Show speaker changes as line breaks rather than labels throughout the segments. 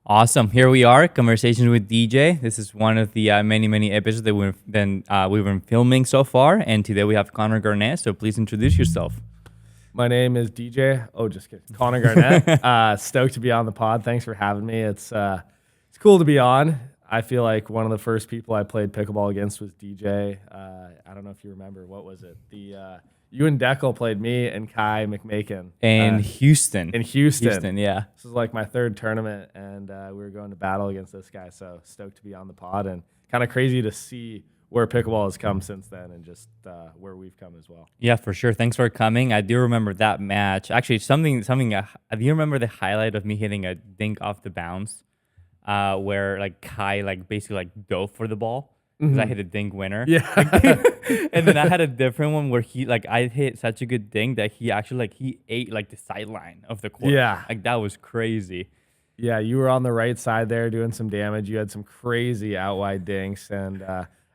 Awesome. Here we are, Conversations with DJ. This is one of the many episodes that we've been filming so far. And today we have Connor Garnett. So please introduce yourself.
My name is DJ. Oh, just kidding. Connor Garnett. Stoked to be on the pod. Thanks for having me. It's cool to be on. I feel like one of the first people I played pickleball against was DJ. I don't know if you remember. What was it? You and Deckel played me and Kai McMakin.
In Houston.
In Houston.
Houston, yeah.
This was like my third tournament, and we were going to battle against this guy. So stoked to be on the pod, and kind of crazy to see where pickleball has come since then, and just where we've come as well.
Yeah, for sure. Thanks for coming. I do remember that match. Actually, something. Do you remember the highlight of me hitting a dink off the bounce, where like Kai basically dove for the ball? Because I hit a dink winner.
Yeah.
And then I had a different one where I hit such a good dink that he actually he ate the sideline of the court.
Yeah.
That was crazy.
Yeah, you were on the right side there doing some damage. You had some crazy out wide dinks, and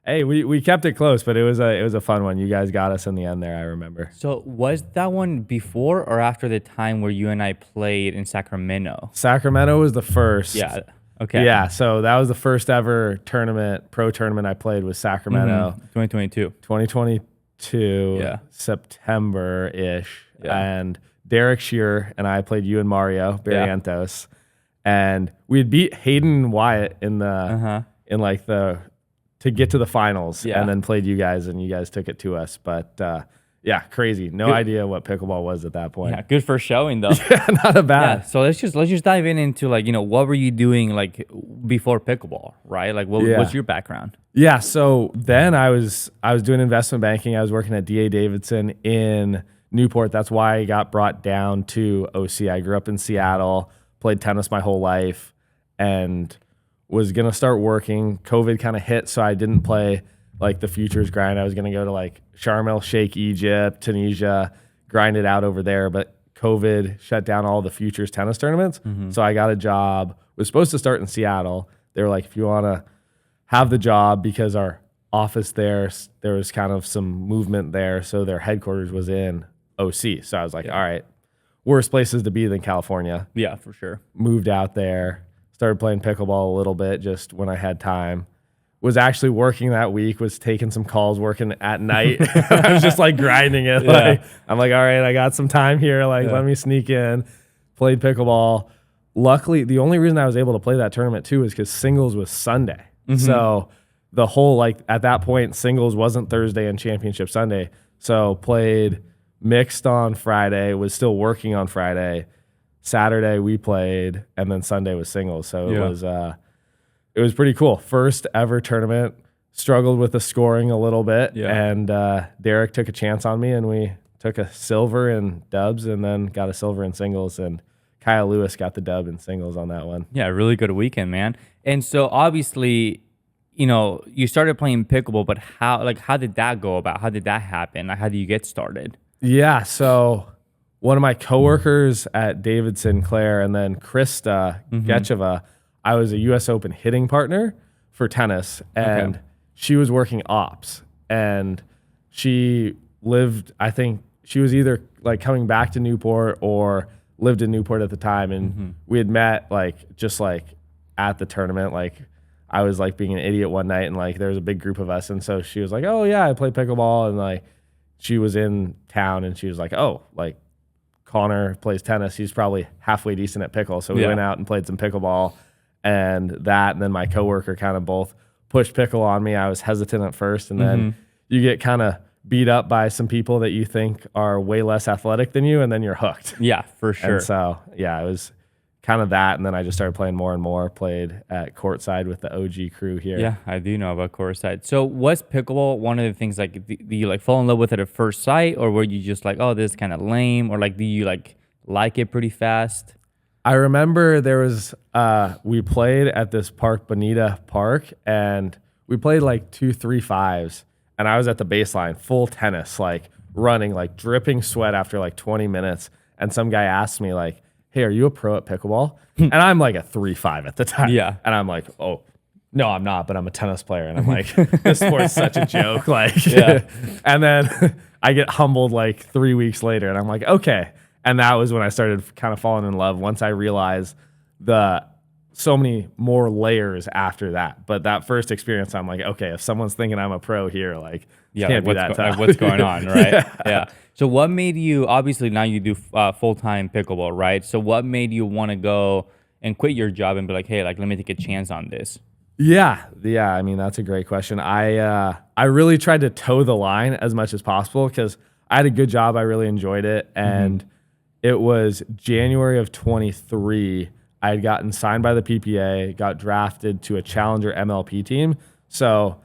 hey, we kept it close, but it was a fun one. You guys got us in the end there, I remember.
So was that one before or after the time where you and I played in Sacramento?
Sacramento was the first.
Yeah. Okay.
Yeah, so that was the first ever pro tournament I played was Sacramento.
2022.
2022,
Yeah.
September-ish.
Yeah.
And Derek Shearer and I played you and Mario Barrientos. And we had beat Hayden Wyatt to get to the finals, and then played you guys, and you guys took it to us. But yeah, crazy. No idea what pickleball was at that point.
Yeah, good for showing though.
Yeah, not a bad.
Yeah, so let's just dive into what were you doing before pickleball, right? What's your background?
Yeah, so then I was doing investment banking. I was working at D.A. Davidson in Newport. That's why I got brought down to OC. I grew up in Seattle, played tennis my whole life, and was gonna start working. COVID kind of hit, so I didn't play the futures grind. I was gonna go to Sharm el Sheikh, Egypt, Tunisia, grind it out over there, but COVID shut down all the futures tennis tournaments. So I got a job. Was supposed to start in Seattle. They were like, if you want to have the job, because our office there was kind of some movement there, so their headquarters was in OC. So I was like, all right, worse places to be than California.
Yeah, for sure.
Moved out there, started playing pickleball a little bit just when I had time. Was actually working that week, was taking some calls, working at night. I was just grinding it.
Yeah.
I'm like, all right, I got some time here. Let me sneak in. Played pickleball. Luckily, the only reason I was able to play that tournament too is because singles was Sunday. So the whole, at that point, singles wasn't Thursday and championship Sunday. So played mixed on Friday, was still working on Friday. Saturday we played, and then Sunday was singles. So it was pretty cool. First ever tournament. Struggled with the scoring a little bit, and Derek took a chance on me, and we took a silver in dubs, and then got a silver in singles, and Kyle Lewis got the dub in singles on that one.
Yeah, really good weekend, man. And so obviously, you started playing pickleball, but how did that go about? How did that happen? How did you get started?
Yeah, so one of my coworkers at Davidson, Claire, and then Krista Getcheva, I was a U.S. Open hitting partner for tennis, and she was working ops. And she lived, I think she was either coming back to Newport or lived in Newport at the time. And we had met just at the tournament. I was being an idiot one night, and there was a big group of us. And so she was like, oh yeah, I play pickleball. And she was in town, and she was like, oh, Connor plays tennis. He's probably halfway decent at pickle. So we went out and played some pickleball. And then my coworker kind of both pushed pickle on me. I was hesitant at first, and then you get kind of beat up by some people that you think are way less athletic than you, and then you're hooked.
Yeah, for sure.
And so, yeah, it was kind of that, and then I just started playing more and more, played at courtside with the OG crew here.
Yeah, I do know about courtside. So was pickleball one of the things, do you fall in love with it at first sight, or were you just oh, this is kind of lame, or do you like it pretty fast?
I remember there was, we played at this park, Bonita Park, and we played 2 3-5s, and I was at the baseline, full tennis, running, dripping sweat after 20 minutes, and some guy asked me, hey, are you a pro at pickleball? And I'm a 3-5 at the time.
Yeah.
And I'm like, oh, no, I'm not, but I'm a tennis player. And I'm like, this sport's such a joke. And then I get humbled 3 weeks later, and I'm like, okay. And that was when I started kind of falling in love. Once I realized the so many more layers after that. But that first experience, I'm like, okay, if someone's thinking I'm a pro here, like,
Yeah,
can't
like
be that tough.
like what's going on, right? Yeah. So what made you, obviously now you do full-time pickleball, right? So what made you want to go and quit your job and be like, hey, like, let me take a chance on this?
Yeah. I mean, that's a great question. I really tried to toe the line as much as possible because I had a good job. I really enjoyed it. And it was January of 23. I had gotten signed by the PPA, got drafted to a challenger MLP team. So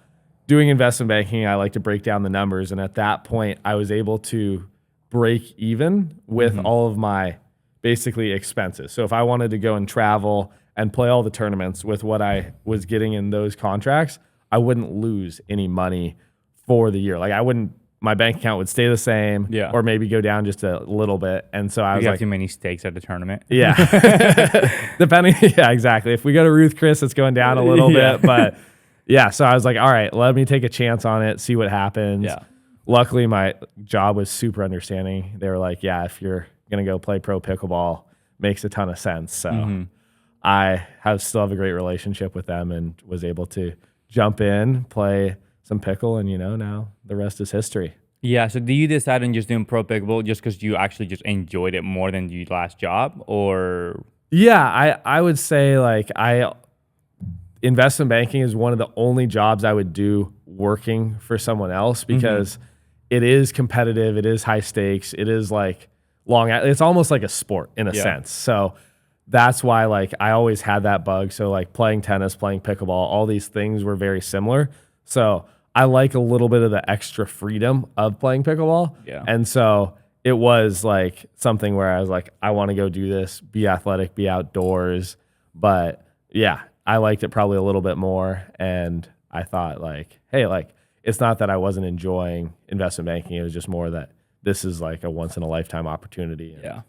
doing investment banking, I like to break down the numbers. And at that point, I was able to break even with all of my basically expenses. So if I wanted to go and travel and play all the tournaments with what I was getting in those contracts, I wouldn't lose any money for the year. Like my bank account would stay the same, or maybe go down just a little bit. And so I was like,
too many stakes at the tournament.
Yeah, depending. Yeah, exactly. If we go to Ruth Chris, it's going down a little bit, but yeah. So I was like, all right, let me take a chance on it, see what happens.
Yeah.
Luckily, my job was super understanding. They were like, yeah, if you're gonna go play pro pickleball, makes a ton of sense. So I still have a great relationship with them and was able to jump in, play some pickle, and now the rest is history.
Yeah. So do you decide on just doing pro pickleball just because you actually just enjoyed it more than your last job, or?
Yeah, I would say like investment banking is one of the only jobs I would do working for someone else because it is competitive, it is high stakes, it is like it's almost like a sport in a sense. So that's why like I always had that bug. So like playing tennis, playing pickleball, all these things were very similar. So I like a little bit of the extra freedom of playing pickleball.
Yeah.
And so it was like something where I was like, I want to go do this, be athletic, be outdoors. But yeah, I liked it probably a little bit more. And I thought like, hey, like it's not that I wasn't enjoying investment banking. It was just more that this is like a once in a lifetime opportunity. And
Yeah.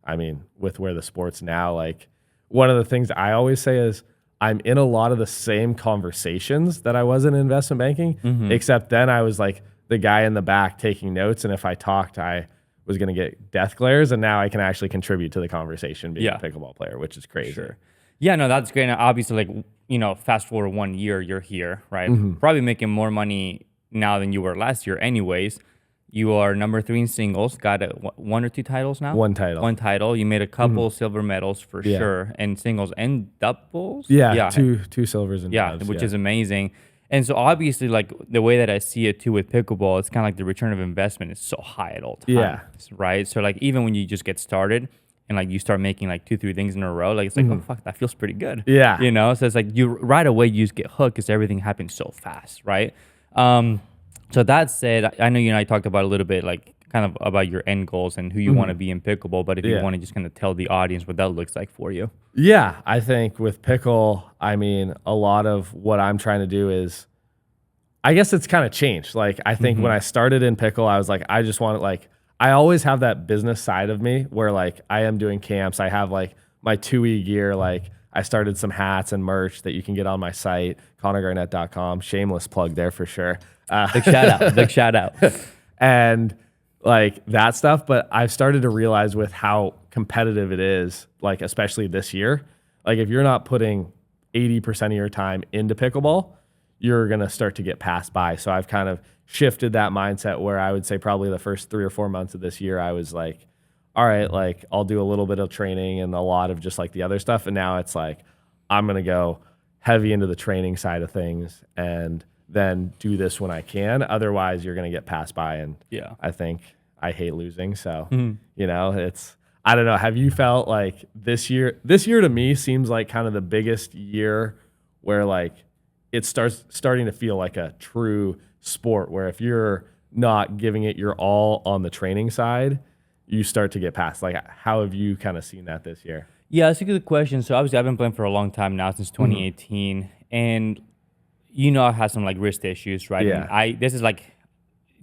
I mean, with where the sport's now, like one of the things I always say is I'm in a lot of the same conversations that I was in investment banking, except then I was like the guy in the back taking notes. And if I talked, I was going to get death glares. And now I can actually contribute to the conversation being a pickleball player, which is crazy.
Sure. Yeah, no, that's great. And obviously, like, fast forward 1 year, you're here, right? Probably making more money now than you were last year anyways. You are number 3 in singles, got one or two titles now?
One title.
One title. You made a couple silver medals for sure, and singles and doubles?
Yeah. Two silvers and dubs,
which is amazing. And so obviously, like the way that I see it too with pickleball, it's kind of like the return of investment is so high at all times, right? So like even when you just get started and like you start making like 2-3 things in a row, like it's like, oh fuck, that feels pretty good.
Yeah.
So it's like you right away you just get hooked because everything happens so fast, right? So that said, I know you and I talked about a little bit like kind of about your end goals and who you want to be in pickleball, but if you want to just kind of tell the audience what that looks like for you.
Yeah, I think with pickle, I mean, a lot of what I'm trying to do is, I guess it's kind of changed. Like, I think when I started in pickle, I was like, I just want to like, I always have that business side of me where like I am doing camps. I have like my Twoey gear. Like I started some hats and merch that you can get on my site, ConnorGarnett.com. Shameless plug there for sure.
Big shout out.
And like that stuff. But I've started to realize with how competitive it is, like especially this year, like if you're not putting 80% of your time into pickleball, you're going to start to get passed by. So I've kind of shifted that mindset where I would say probably the first 3 or 4 months of this year, I was like, all right, like I'll do a little bit of training and a lot of just like the other stuff. And now it's like, I'm going to go heavy into the training side of things and then do this when I can. Otherwise you're going to get passed by. And I think I hate losing. So, it's, I don't know. Have you felt like this year to me seems like kind of the biggest year where like it starting to feel like a true sport where if you're not giving it your all on the training side, you start to get past. Like, how have you kind of seen that this year?
Yeah, that's a good question. So obviously I've been playing for a long time now, since 2018. And I had some like wrist issues, right?
Yeah.
And this is like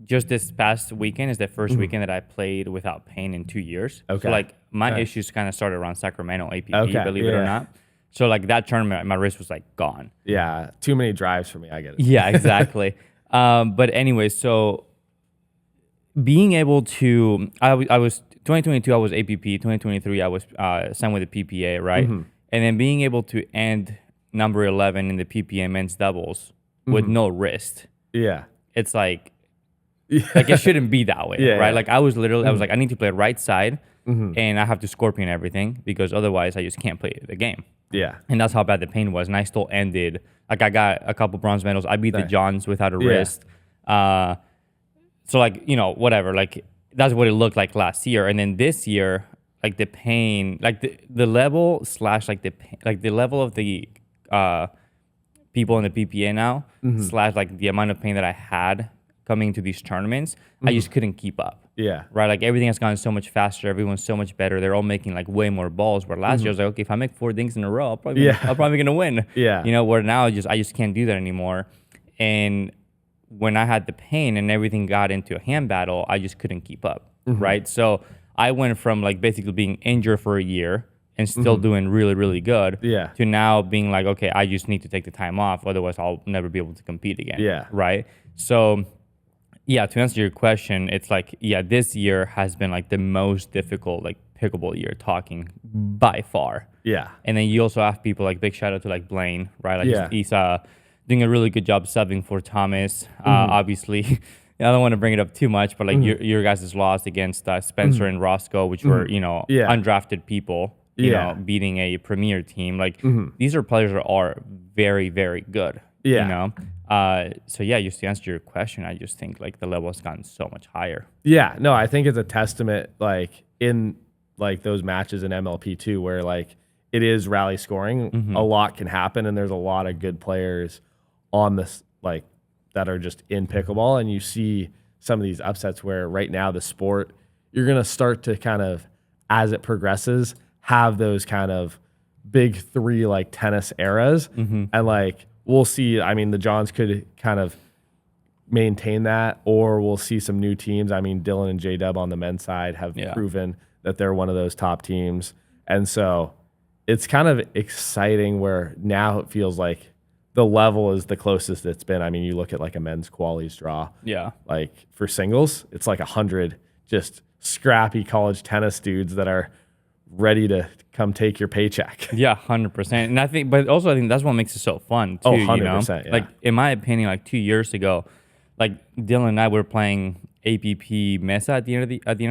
just this past weekend is the first weekend that I played without pain in 2 years.
Okay.
So like my issues kind of started around Sacramento APP, believe it or not. So like that tournament, my wrist was like gone.
Yeah. Too many drives for me. I get it.
Yeah, exactly. But anyway, so being able to, I was 2022, I was APP. 2023, I was signed with the PPA, right? and then being able to end number 11 in the PPA men's doubles with no wrist.
Yeah.
It's like it shouldn't be that way, right? Like I was like, I need to play right side, and I have to scorpion everything because otherwise I just can't play the game.
Yeah.
And that's how bad the pain was. And I still ended, like I got a couple bronze medals. I beat the Johns without a wrist. So like, you know, whatever, like that's what it looked like last year. And then this year, like the pain, like the level slash like the level of the people in the PPA now slash like the amount of pain that I had coming to these tournaments, I just couldn't keep up.
Yeah.
Right. Like everything has gone so much faster. Everyone's so much better. They're all making like way more balls. Where last year I was like, okay, if I make 4 dinks in a row, I'm probably gonna win.
Yeah.
You know, where now I just can't do that anymore. And when I had the pain and everything got into a hand battle, I just couldn't keep up. Right. So I went from like basically being injured for a year and still doing really, really good to now being like, okay, I just need to take the time off. Otherwise I'll never be able to compete again.
Yeah.
Right. So yeah, to answer your question, it's like, this year has been like the most difficult, like pickleball year talking by far. Yeah. And then you also have people like, big shout out to like Blaine, right? Like he's doing a really good job subbing for Thomas. Obviously, I don't want to bring it up too much, but like your guys' loss against Spencer and Roscoe, which were, you know, undrafted people, you know, beating a premier team. Like these are players that are very, very good, you know? So yeah, just to answer your question, I just think like the level has gotten so much higher.
Yeah, no, I think it's a testament like in like those matches in MLP too, where like it is rally scoring, a lot can happen, and there's a lot of good players on this like that are just in pickleball, and you see some of these upsets where right now the sport, you're gonna start to kind of, as it progresses, have those kind of big 3 like tennis eras, and like we'll see. I mean, the Johns could kind of maintain that, or we'll see some new teams. I mean, Dylan and J-Dub on the men's side have proven that they're one of those top teams. And so it's kind of exciting where now it feels like the level is the closest it's been. I mean, you look at like a men's qualies draw. Yeah. Like for singles, it's like 100 just scrappy college tennis dudes that are ready to come take your paycheck.
Yeah, 100%. And I think, but also I think that's what makes it so fun too. 100%. You know?
Yeah.
Like in my opinion, like 2 years ago, like Dylan and I were playing APP Mesa at the end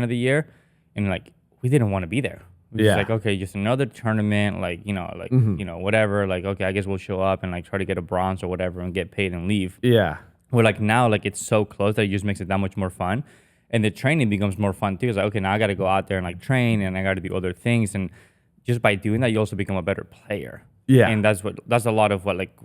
of the year, and like we didn't want to be there. We was like, okay, just another tournament, like you know, whatever. Like okay, I guess we'll show up and like try to get a bronze or whatever and get paid and leave. Yeah. We're like now, like it's so close that it just makes it that much more fun. And the training becomes more fun too. It's like, okay, now I got to go out there and like train, and I got to do other things. And just by doing that, you also become a better player. Yeah. And that's a lot of what, like,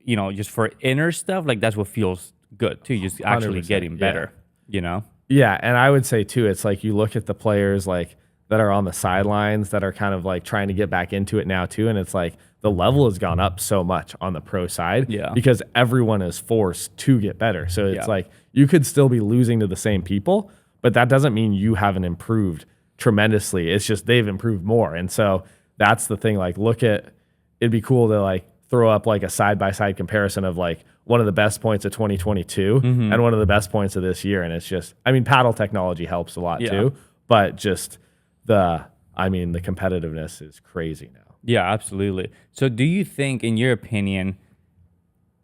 you know, just for inner stuff, like that's what feels good too. Just actually getting better, you know?
Yeah. And I would say too, it's like you look at the players like that are on the sidelines that are kind of like trying to get back into it now too. And it's like the level has gone up so much on the pro side because everyone is forced to get better. So it's like you could still be losing to the same people, but that doesn't mean you haven't improved tremendously. It's just they've improved more. And so that's the thing. Like it'd be cool to like throw up like a side-by-side comparison of like one of the best points of 2022 and one of the best points of this year. And it's just, I mean, paddle technology helps a lot too, but just the competitiveness is crazy now.
Yeah, absolutely. So do you think, in your opinion,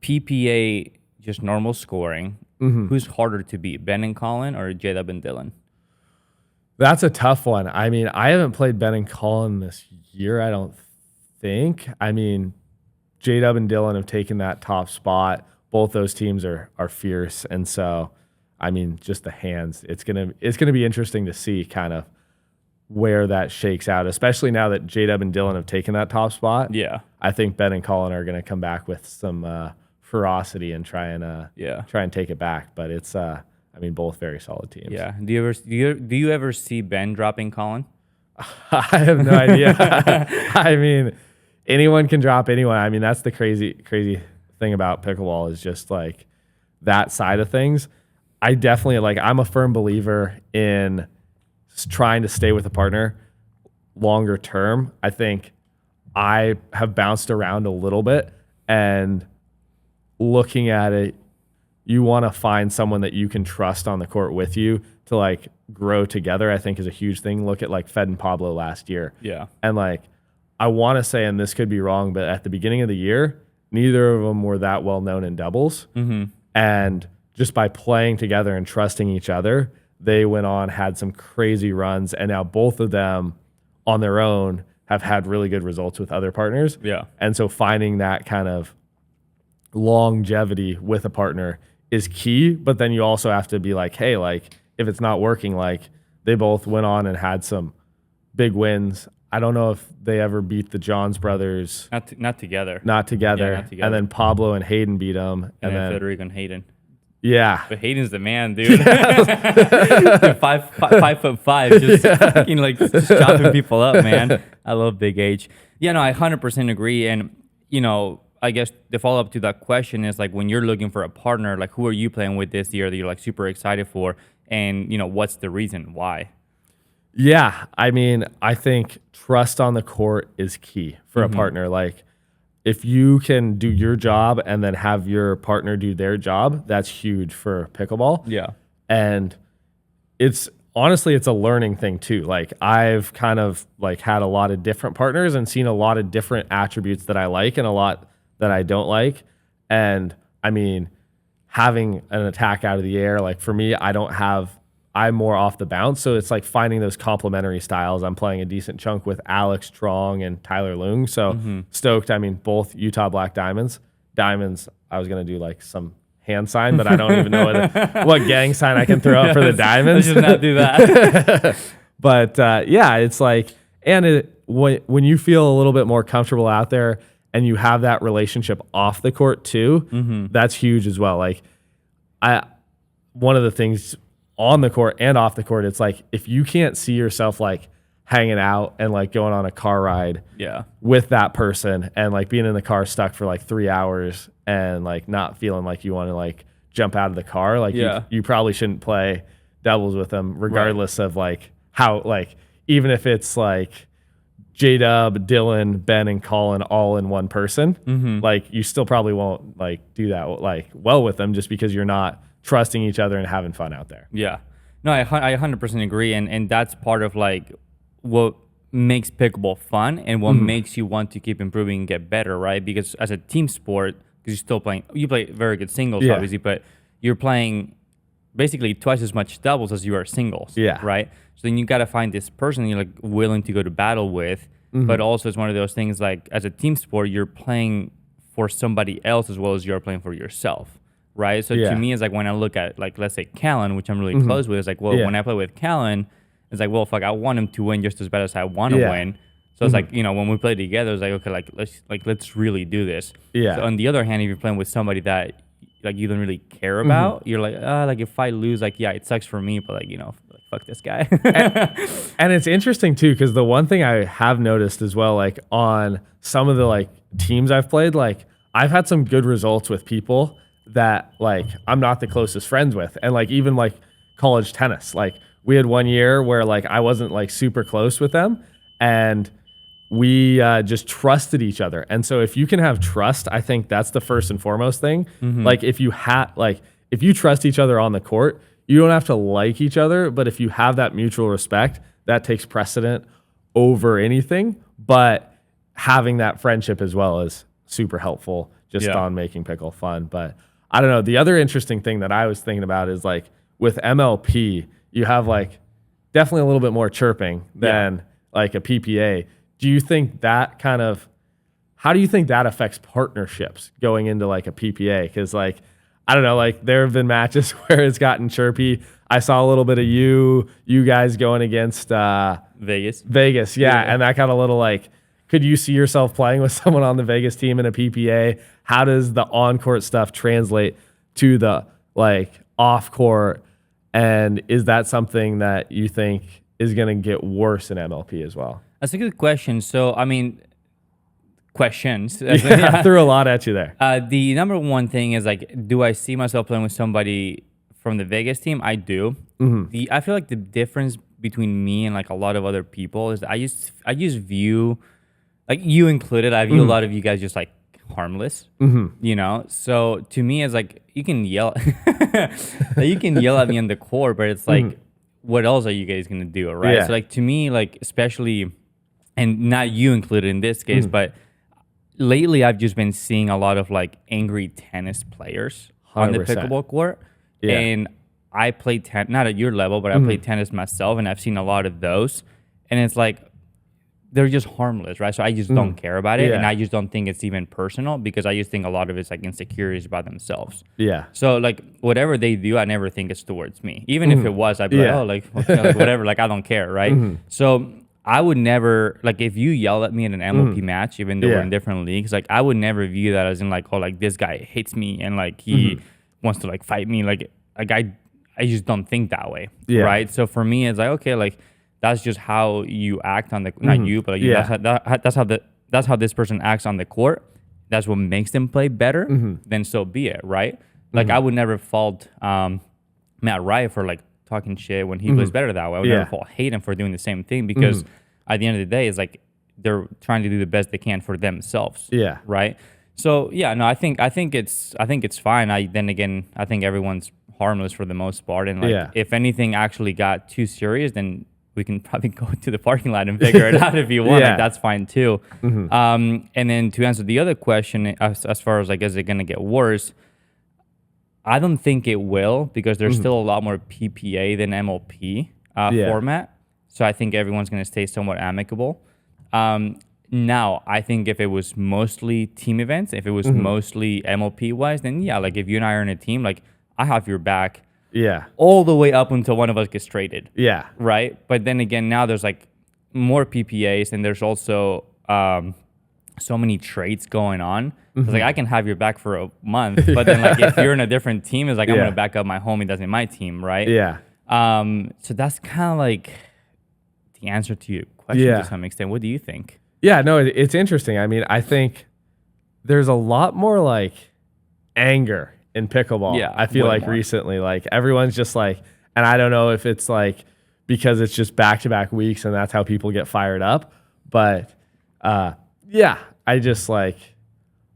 PPA, just normal scoring, who's harder to beat, Ben and Colin or J-Dub and Dylan?
That's a tough one. I mean, I haven't played Ben and Colin this year, I don't think. I mean, J-Dub and Dylan have taken that top spot. Both those teams are fierce. And so, I mean, just the hands, it's gonna be interesting to see kind of where that shakes out, especially now that J-Dub and Dylan have taken that top spot. Yeah. I think Ben and Colin are going to come back with some ferocity and try and take it back. But it's, I mean, both very solid teams.
Yeah. Do you ever see Ben dropping Colin?
I have no idea. I mean, anyone can drop anyone. I mean, that's the crazy thing about pickleball is just like that side of things. I definitely I'm a firm believer in trying to stay with a partner longer term. I think I have bounced around a little bit, and looking at it, you want to find someone that you can trust on the court with you to like grow together, I think is a huge thing. Look at like Fed and Pablo last year. Yeah. And like, I want to say, and this could be wrong, but at the beginning of the year, neither of them were that well known in doubles. And just by playing together and trusting each other, they went on, had some crazy runs, and now both of them on their own have had really good results with other partners.
Yeah.
And so finding that kind of longevity with a partner is key, but then you also have to be like, hey, like if it's not working, like they both went on and had some big wins. I don't know if they ever beat the Johns brothers.
Not together.
Not together.
Yeah, not together.
And then Pablo and Hayden beat them.
And then Federico and Hayden.
Yeah.
But Hayden's the man, dude. Dude, 5'5", just fucking like just chopping people up, man. I love Big H. Yeah, no, I 100% agree. And, you know, I guess the follow-up to that question is like when you're looking for a partner, like who are you playing with this year that you're like super excited for? And, you know, what's the reason why?
Yeah, I mean, I think trust on the court is key for a partner. Like, if you can do your job and then have your partner do their job, that's huge for pickleball.
Yeah.
And it's honestly, it's a learning thing too. Like, I've kind of like had a lot of different partners and seen a lot of different attributes that I like and a lot that I don't like. And I mean, having an attack out of the air, like for me, I'm more off the bounce. So it's like finding those complementary styles. I'm playing a decent chunk with Alex Strong and Tyler Leung. So stoked. I mean, both Utah Black Diamonds. Diamonds, I was going to do like some hand sign, but I don't even know what gang sign I can throw up for the Diamonds.
Let's just not do that.
But yeah, it's like, and when you feel a little bit more comfortable out there and you have that relationship off the court too, that's huge as well. Like one of the things on the court and off the court, it's like if you can't see yourself like hanging out and like going on a car ride with that person and like being in the car stuck for like 3 hours and like not feeling like you want to like jump out of the car, like you probably shouldn't play doubles with them regardless of like how, like even if it's like J-Dub, Dylan, Ben, and Colin all in one person, like you still probably won't like do that like well with them just because you're not trusting each other and having fun out there.
Yeah. No, I 100% agree. And that's part of like what makes pickleball fun and what makes you want to keep improving and get better, right? Because as a team sport, because you play very good singles, obviously, but you're playing basically twice as much doubles as you are singles, right? So then you got to find this person you're like willing to go to battle with, but also it's one of those things like as a team sport, you're playing for somebody else as well as you're playing for yourself. Right. So to me, it's like when I look at like, let's say Colin, which I'm really close with, it's like, well, when I play with Colin, it's like, well, fuck, I want him to win just as bad as I want to win. So it's like, you know, when we play together, it's like, okay, let's really do this. Yeah. So on the other hand, if you're playing with somebody that like you don't really care about, you're like if I lose, like, yeah, it sucks for me, but like, you know, fuck this guy.
and it's interesting too, because the one thing I have noticed as well, like on some of the like teams I've played, like I've had some good results with people that like I'm not the closest friends with. And like even like college tennis, like we had one year where like I wasn't like super close with them and we just trusted each other. And so if you can have trust, I think that's the first and foremost thing. Like if you trust each other on the court, you don't have to like each other, but if you have that mutual respect, that takes precedent over anything. But having that friendship as well is super helpful just on making pickle fun. But I don't know. The other interesting thing that I was thinking about is like with MLP, you have like definitely a little bit more chirping than like a PPA. Do you think that how do you think that affects partnerships going into like a PPA? Because like, I don't know, like there have been matches where it's gotten chirpy. I saw a little bit of you guys going against Vegas. Yeah. And that got a little like, could you see yourself playing with someone on the Vegas team in a PPA? How does the on-court stuff translate to the like off-court? And is that something that you think is going to get worse in MLP as well?
That's a good question. So, I mean, questions.
I threw a lot at you there.
The number one thing is like, do I see myself playing with somebody from the Vegas team? I do. I feel like the difference between me and like a lot of other people is that I just view, like you included, I view a lot of you guys just like harmless, you know? So to me, it's like, you can yell, you can yell at me on the court, but it's like, what else are you guys going to do? Right. So like to me, like, especially and not you included in this case, but lately I've just been seeing a lot of like angry tennis players on the
100%.
pickleball court.
Yeah.
And I play tennis, not at your level, but I play tennis myself, and I've seen a lot of those. And it's like, they're just harmless, right? So I just don't care about it.
Yeah.
And I just don't think it's even personal, because I just think a lot of it's like insecurities about themselves.
Yeah.
So like whatever they do, I never think it's towards me. Even if it was, I'd be
Yeah.
like, oh, like whatever, like I don't care, right? So I would never, like, if you yell at me in an MLP match, even though we're in different leagues, like I would never view that as in like, oh, like this guy hates me and like he wants to like fight me. Like I just don't think that way, right? So for me, it's like, okay, like that's just how you act on the, not you, but like that's how this person acts on the court. That's what makes them play better. Then so be it, right? Like I would never fault Matt Riot for like talking shit when he plays better that way. I would never hate him for doing the same thing, because at the end of the day, it's like they're trying to do the best they can for themselves.
Yeah.
Right. So yeah, no, I think it's fine. I think everyone's harmless for the most part, and like if anything actually got too serious, then we can probably go to the parking lot and figure it out if you want. Like, that's fine too. And then to answer the other question, as far as like, is it gonna get worse? I don't think it will, because there's still a lot more PPA than MLP format. So I think everyone's going to stay somewhat amicable. Now, I think if it was mostly team events, if it was mostly MLP-wise, then yeah, like if you and I are in a team, like I have your back all the way up until one of us gets traded.
Yeah.
Right? But then again, now there's like more PPAs, and there's also so many trades going on. It's like I can have your back for a month, but then like if you're in a different team, it's like I'm gonna back up my homie that's in my team, right?
Yeah.
So that's kind of like the answer to your question to some extent. What do you think?
Yeah, no, it's interesting. I mean, I think there's a lot more like anger in pickleball.
Yeah,
I feel
way
like
more.
recently, like everyone's just like, and I don't know if it's like because it's just back-to-back weeks and that's how people get fired up, but yeah, I just like,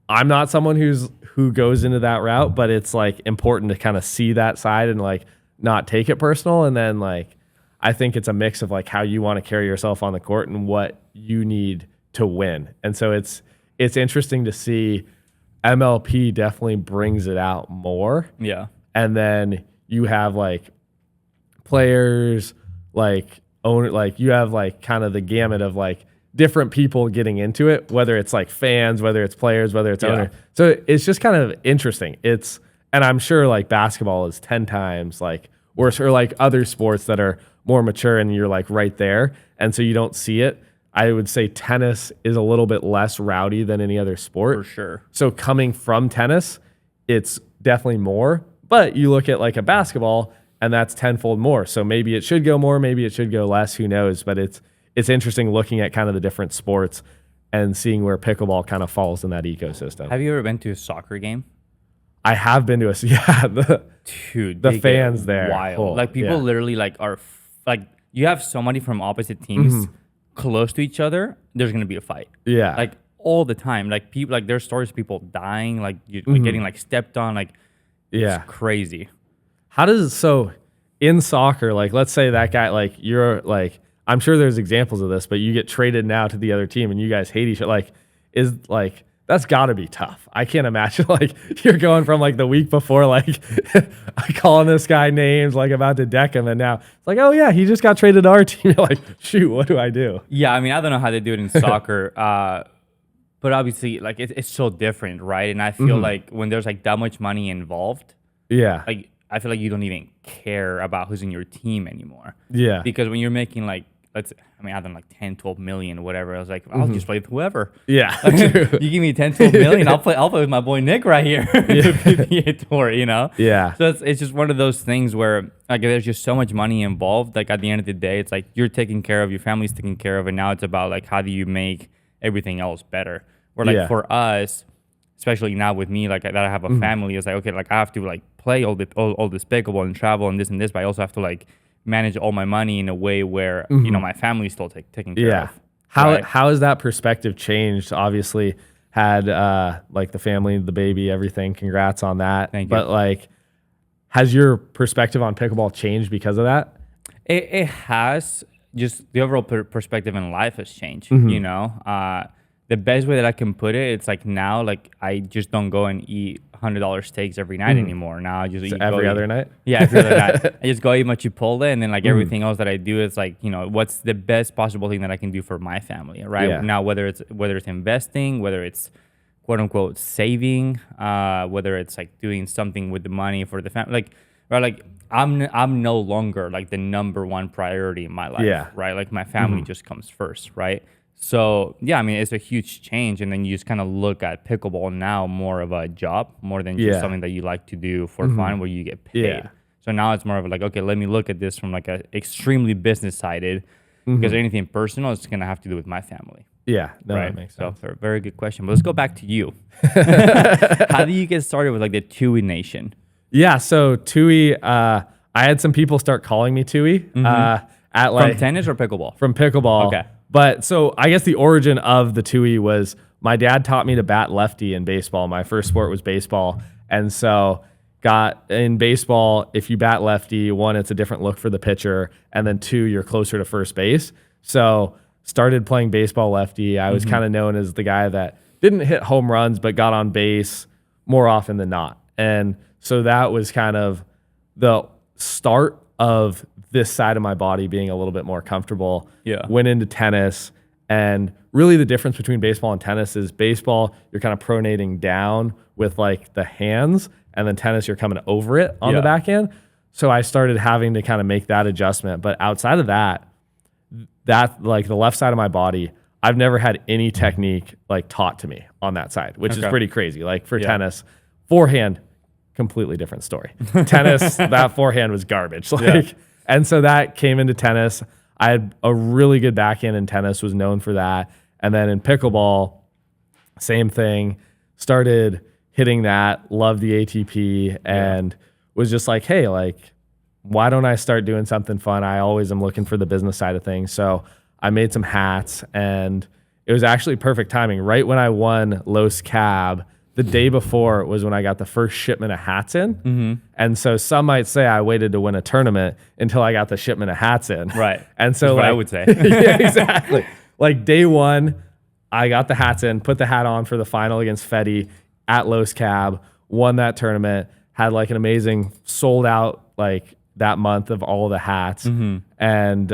I'm not someone who goes into that route, but it's like important to kind of see that side and like not take it personal. And then like, I think it's a mix of like how you want to carry yourself on the court and what you need to win. And so it's interesting to see MLP definitely brings it out more.
Yeah.
And then you have like players, like owner, like you have like kind of the gamut of like different people getting into it, whether it's like fans, whether it's players, whether it's owner. So it's just kind of interesting. And I'm sure like basketball is 10 times like worse, or like other sports that are more mature and you're like right there. And so you don't see it. I would say tennis is a little bit less rowdy than any other sport.
For sure.
So coming from tennis, it's definitely more. But you look at like a basketball and that's tenfold more. So maybe it should go more, maybe it should go less, who knows? But it's interesting looking at kind of the different sports and seeing where pickleball kind of falls in that ecosystem.
Have you ever been to a soccer game?
I have been to
Dude,
the
they
fans
get
there.
wild.
Cool.
Like people literally like are like, you have somebody from opposite teams close to each other, there's gonna be a fight.
Yeah.
Like all the time. Like people, like there's stories of people dying, like you like getting like stepped on, like it's crazy.
How does so in soccer, like let's say that guy, like you're like, I'm sure there's examples of this, but you get traded now to the other team and you guys hate each other. Like, is like, that's got to be tough. I can't imagine like you're going from like the week before, like calling this guy names, like about to deck him. And now it's like, oh yeah, he just got traded to our team. You're like, shoot, what do I do?
Yeah. I mean, I don't know how they do it in soccer. But obviously like it's so different. Right. And I feel like when there's like that much money involved, like I feel like you don't even care about who's in your team anymore.
Yeah.
Because when you're making like, I don't know, like 10, 12 million, whatever. I was like, I'll just play with whoever.
Yeah.
You give me 10, 12 million, I'll play with my boy Nick right here. The PPA tour, you know?
Yeah.
So it's just one of those things where like there's just so much money involved. Like at the end of the day, it's like you're taken care of, your family's taken care of, and now it's about like how do you make everything else better? Where like for us, especially now with me, like that I have a family, it's like, okay, like I have to like play all this pickleball and travel and this, but I also have to like manage all my money in a way where you know my family's still taken care of.
How has that perspective changed? Obviously had like the family, the baby, everything. Congrats on that.
Thank you.
But like, has your perspective on pickleball changed because of that?
It has, just the overall perspective in life has changed. You know, the best way that I can put it, it's like now, like I just don't go and eat $100 steaks every night anymore. Now I just eat
every other night.
Yeah, every other night. I just go eat my Chipotle, and then like everything else that I do is like, you know, what's the best possible thing that I can do for my family, right?
Yeah.
Now, whether it's investing, whether it's quote unquote saving, whether it's like doing something with the money for the family, like, right, like I'm no longer like the number one priority in my life, right? Like my family just comes first, right? So yeah, I mean, it's a huge change, and then you just kind of look at pickleball now more of a job, more than just something that you like to do for fun, where you get paid.
Yeah.
So now it's more of like, okay, let me look at this from like a extremely business sided, because anything personal is gonna have to do with my family.
Yeah, no,
Right.
that makes sense.
So very good question. But let's go back to you. How do you get started with like the Twoey Nation?
Yeah, so Twoey, I had some people start calling me Twoey at like
From tennis or pickleball?
from pickleball.
Okay.
But so I guess the origin of the Twoey was my dad taught me to bat lefty in baseball. My first sport was baseball. And so got in baseball, if you bat lefty, one, it's a different look for the pitcher. And then two, you're closer to first base. So started playing baseball lefty. I was kind of known as the guy that didn't hit home runs, but got on base more often than not. And so that was kind of the start of this side of my body being a little bit more comfortable.
Yeah.
Went into tennis, and really the difference between baseball and tennis is baseball, you're kind of pronating down with like the hands, and then tennis, you're coming over it on the backhand. So I started having to kind of make that adjustment. But outside of that like the left side of my body, I've never had any technique like taught to me on that side, which is pretty crazy. Like for tennis, forehand, completely different story. Tennis, that forehand was garbage. And so that came into tennis. I had a really good backhand in tennis, was known for that. And then in pickleball, same thing. Started hitting that, loved the ATP, and was just like, hey, like, why don't I start doing something fun? I always am looking for the business side of things. So I made some hats, and it was actually perfect timing. Right when I won Los Cab, the day before was when I got the first shipment of hats in. And so some might say I waited to win a tournament until I got the shipment of hats in.
Right.
And so
That's what
like,
I would say.
yeah, exactly. Like day one, I got the hats in, put the hat on for the final against Fetty at Los Cab, won that tournament, had like an amazing sold out like that month of all the hats, and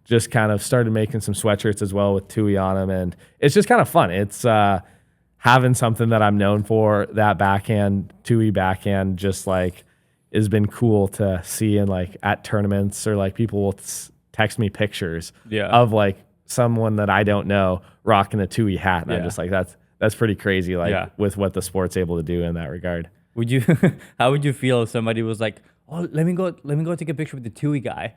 just kind of started making some sweatshirts as well with Twoey on them. And it's just kind of fun. It's having something that I'm known for, that backhand, Twoey backhand, just like has been cool to see in like at tournaments, or like people will text me pictures of like someone that I don't know rocking a Twoey hat. And I'm just like, that's pretty crazy, like with what the sport's able to do in that regard.
Would you, how would you feel if somebody was like, oh, let me go take a picture with the Twoey guy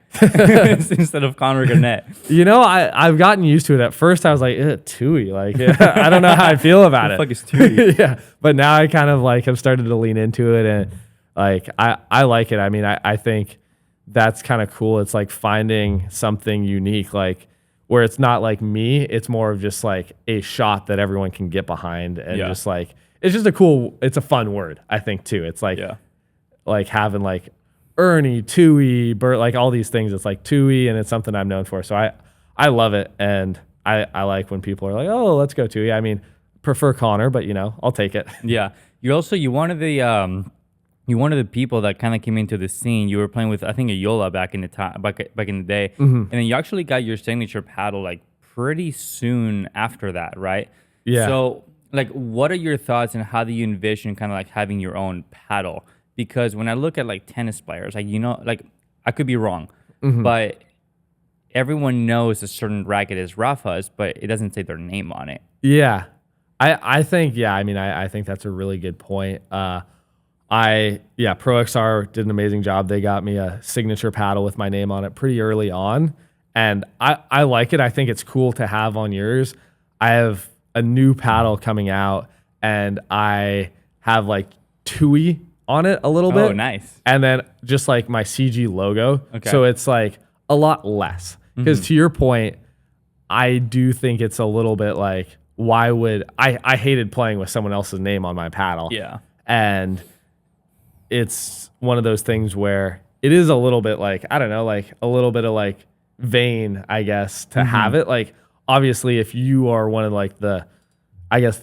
instead of Connor Garnett?
You know, I've gotten used to it. At first I was like, Twoey, like, I don't know how I feel about it.
What the fuck is Twoey?
Yeah. But now I kind of like have started to lean into it, and like, I like it. I mean, I think that's kind of cool. It's like finding something unique, like where it's not like me, it's more of just like a shot that everyone can get behind, and just like, it's just it's a fun word, I think too. It's like, like having like Ernie, Twoey, Bert, like all these things. It's like Twoey, and it's something I'm known for. So I love it, and I like when people are like, oh, let's go Twoey. I mean, prefer Connor, but you know, I'll take it.
Yeah, you're one of the people that kind of came into the scene. You were playing with, I think, Ayola back in the day, and then you actually got your signature paddle like pretty soon after that, right?
Yeah.
So like, what are your thoughts, and how do you envision kind of like having your own paddle? Because when I look at like tennis players, like, you know, like I could be wrong, but everyone knows a certain racket is Rafa's, but it doesn't say their name on it.
Yeah. I think, I mean, I think that's a really good point. Pro XR did an amazing job. They got me a signature paddle with my name on it pretty early on, and I like it. I think it's cool to have on yours. I have a new paddle coming out, and I have like Twoey on it a little bit.
Oh, nice.
And then just like my CG logo.
Okay.
So it's like a lot less. Because to your point, I do think it's a little bit like, why would I hated playing with someone else's name on my paddle.
Yeah.
And it's one of those things where it is a little bit like, I don't know, like a little bit of like vein, I guess, to have it. Like, obviously, if you are one of like the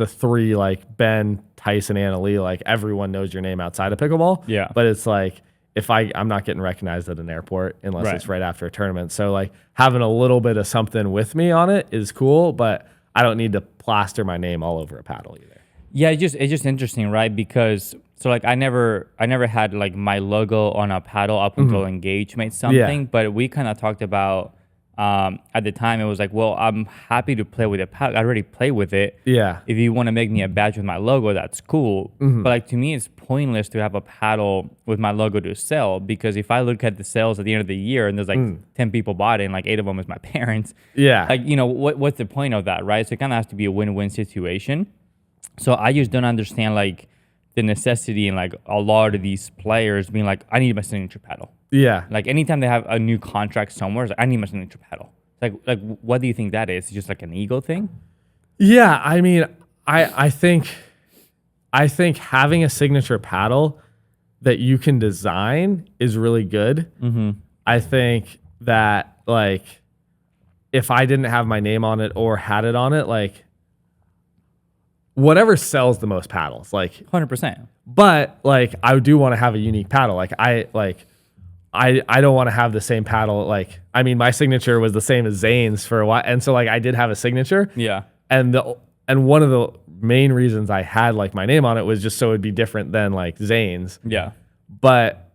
three, like Ben, Tyson, Anna Lee, like everyone knows your name outside of pickleball.
Yeah.
But it's like, if I'm not getting recognized at an airport unless it's right after a tournament. So like having a little bit of something with me on it is cool, but I don't need to plaster my name all over a paddle either.
Yeah, it's just interesting, right? Because so like I never had like my logo on a paddle up until Engage made something, but we kind of talked about at the time it was like, well, I'm happy to play with a paddle. I already play with it.
Yeah.
If you want to make me a badge with my logo, that's cool. But like to me, it's pointless to have a paddle with my logo to sell, because if I look at the sales at the end of the year and there's like 10 people bought it and like 8 of them is my parents, like, you know, what's the point of that, right? So it kind of has to be a win-win situation. So I just don't understand like the necessity in like a lot of these players being like, I need my signature paddle.
Yeah.
Like anytime they have a new contract somewhere, it's like, I need my signature paddle. Like what do you think that is? It's just like an ego thing?
Yeah, I mean, I think having a signature paddle that you can design is really good. I think that like if I didn't have my name on it or had it on it, like whatever sells the most paddles, like
100%.
But like I do want to have a unique paddle. Like I don't want to have the same paddle. Like, I mean, my signature was the same as Zane's for a while. And so like I did have a signature.
Yeah.
And one of the main reasons I had like my name on it was just so it'd be different than like Zane's.
Yeah.
But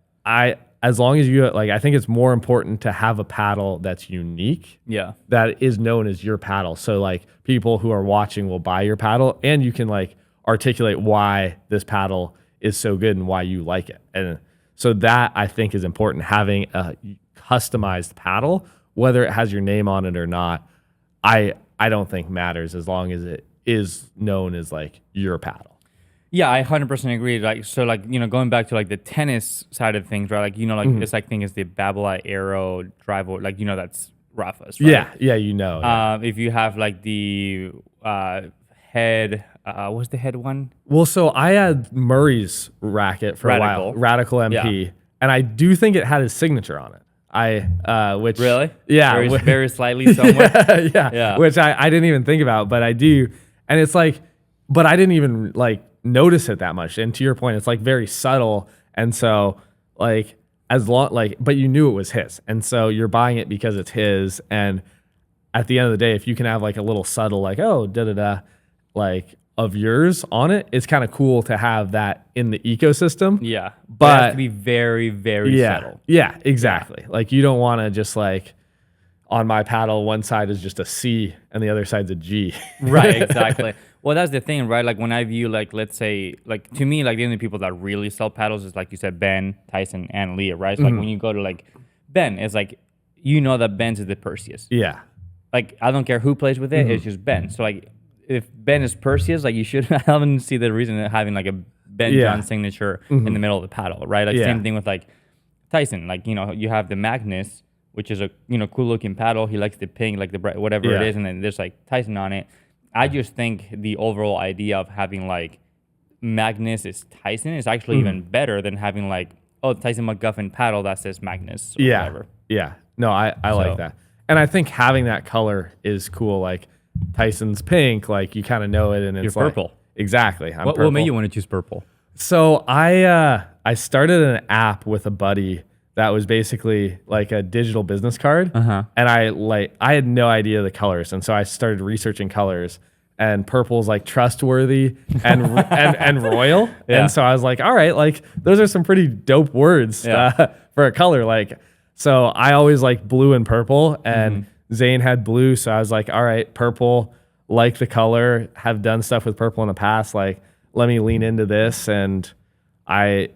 as long as you like, I think it's more important to have a paddle that's unique.
Yeah.
That is known as your paddle. So like people who are watching will buy your paddle, and you can like articulate why this paddle is so good and why you like it. And so that I think is important, having a customized paddle, whether it has your name on it or not. I don't think matters as long as it is known as like your paddle.
Yeah, I 100% agree. Like, so like, you know, going back to like the tennis side of things, right? Like, you know, like this like thing is the Babolat Aero drive, like, you know, that's Rafa's, right?
Yeah, you know. Yeah.
If you have like the head, what's the head one?
Well, so I had Murray's racket for a while, Radical MP, and I do think it had his signature on it. Which
really?
Yeah,
very slightly somewhere.
yeah, which I didn't even think about, but I do, and it's like, but I didn't even like notice it that much. And to your point, it's like very subtle, and so like but you knew it was his, and so you're buying it because it's his. And at the end of the day, if you can have like a little subtle like like of yours on it, it's kind of cool to have that in the ecosystem.
Yeah.
But
it has to be very, very subtle.
Yeah, exactly. Yeah. Like you don't want to just like on my paddle, one side is just a C and the other side's a G.
Right, exactly. Well, that's the thing, right? Like when I view like, let's say, like to me, like the only people that really sell paddles is like you said, Ben, Tyson, and Leah, right? So like when you go to like Ben, it's like, you know that Ben's is the Perseus.
Yeah.
Like I don't care who plays with it, it's just Ben. So like if Ben is Perseus, like you should, I don't see the reason of having like a Ben John signature in the middle of the paddle, right? Like same thing with like Tyson. Like, you know, you have the Magnus, which is a, you know, cool looking paddle. He likes the pink, like the bright, whatever it is, and then there's like Tyson on it. I just think the overall idea of having like Magnus is Tyson is actually even better than having like, oh, Tyson McGuffin paddle that says Magnus or whatever.
Yeah. No, I like that. And I think having that color is cool. Like Tyson's pink, like you kind of know it, and it's
You're
like,
purple.
Exactly.
What made you want to choose purple?
So I started an app with a buddy that was basically like a digital business card, and I had no idea the colors, and so I started researching colors. And purple's like trustworthy and and royal, and so I was like, all right, like those are some pretty dope words for a color. Like, so I always like blue and purple, and Zane had blue, so I was like, all right, purple, like the color, have done stuff with purple in the past, like let me lean into this, and I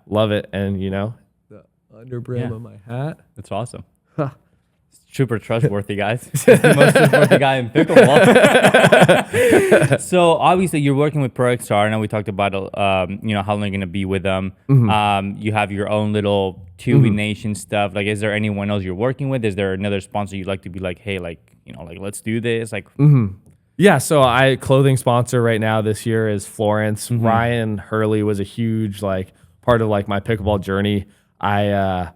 love it. And you know, the underbrim of my hat,
that's awesome. Super trustworthy, guys. The most trustworthy guy in pickleball. So obviously you're working with ProXR. I know we talked about you know, how long you're gonna be with them. You have your own little Twoey Nation stuff. Like, is there anyone else you're working with? Is there another sponsor you'd like to be like, hey, like, you know, like let's do this? Like,
yeah. So clothing sponsor right now this year is Florence. Ryan Hurley was a huge like part of like my pickleball journey. I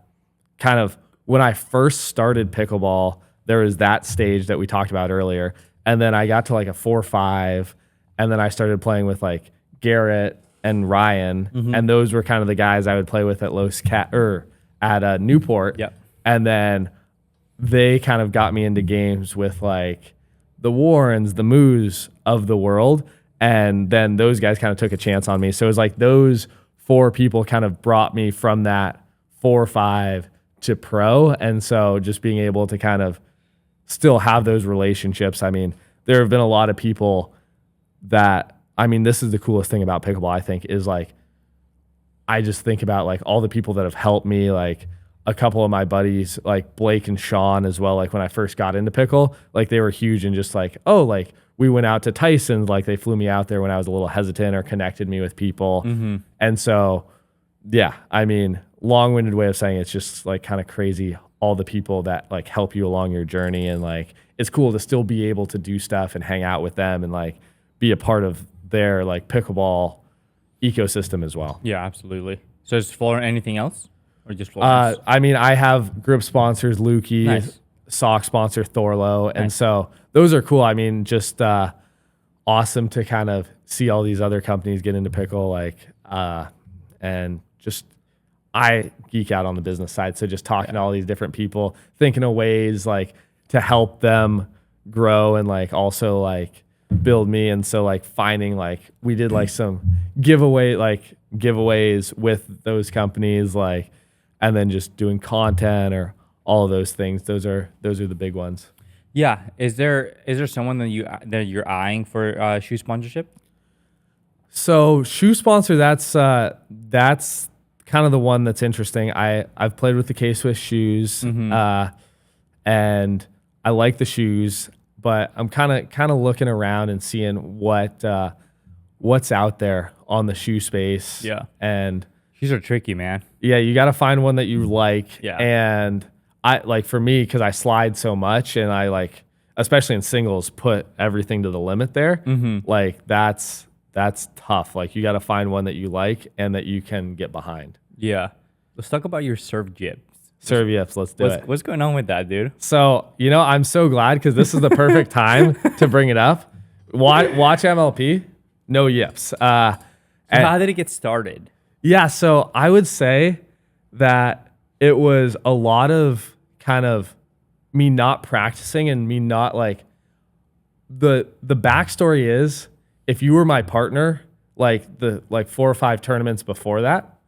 kind of when I first started pickleball, there was that stage that we talked about earlier. And then I got to like a 4-5. And then I started playing with like Garrett and Ryan. And those were kind of the guys I would play with at at Newport.
Yep.
And then they kind of got me into games with like the Warrens, the Moos of the world. And then those guys kind of took a chance on me. So it was like those 4 people kind of brought me from that 4-5 to pro. And so just being able to kind of still have those relationships. I mean, there have been a lot of people that, I mean, this is the coolest thing about pickleball, I think, is like, I just think about like all the people that have helped me, like a couple of my buddies, like Blake and Sean as well. Like when I first got into pickle, like they were huge and just like, oh, like we went out to Tyson's, like they flew me out there when I was a little hesitant or connected me with people. And so, yeah, I mean, long-winded way of saying it's just like kind of crazy, all the people that like help you along your journey. And like, it's cool to still be able to do stuff and hang out with them and like be a part of their like pickleball ecosystem as well.
Yeah, absolutely. So is Florence anything else? Or just Florence?
I mean, I have grip sponsors, Lukey,
Nice.
sock sponsor, Thorlo. And so those are cool. I mean, just awesome to kind of see all these other companies get into pickle, like, and just, I geek out on the business side. So just talking to all these different people, thinking of ways like to help them grow and like also like build me. And so like finding like, we did like some giveaways with those companies, like, and then just doing content or all of those things. Those are the big ones.
Yeah. Is there someone that you're eyeing for shoe sponsorship?
So shoe sponsor, that's kind of the one that's interesting. I've played with the K-Swiss shoes, and I like the shoes, but I'm kind of looking around and seeing what's out there on the shoe space.
Yeah.
And
Shoes are tricky, man.
yeah, you got to find one that you like.
Yeah.
And I like, for me, because I slide so much and I like, especially in singles, put everything to the limit there. Like that's tough. Like you got to find one that you like and that you can get behind.
Yeah. Let's talk about your serve Yips.
Serve Yips, let's do it.
What's going on with that, dude?
So, I'm so glad because this is the perfect time to bring it up. Watch MLP, no Yips.
How did it get started?
Yeah, so I would say that it was a lot of kind of me not practicing and me not like, the backstory is, if you were my partner, like the 4 or 5 tournaments before that,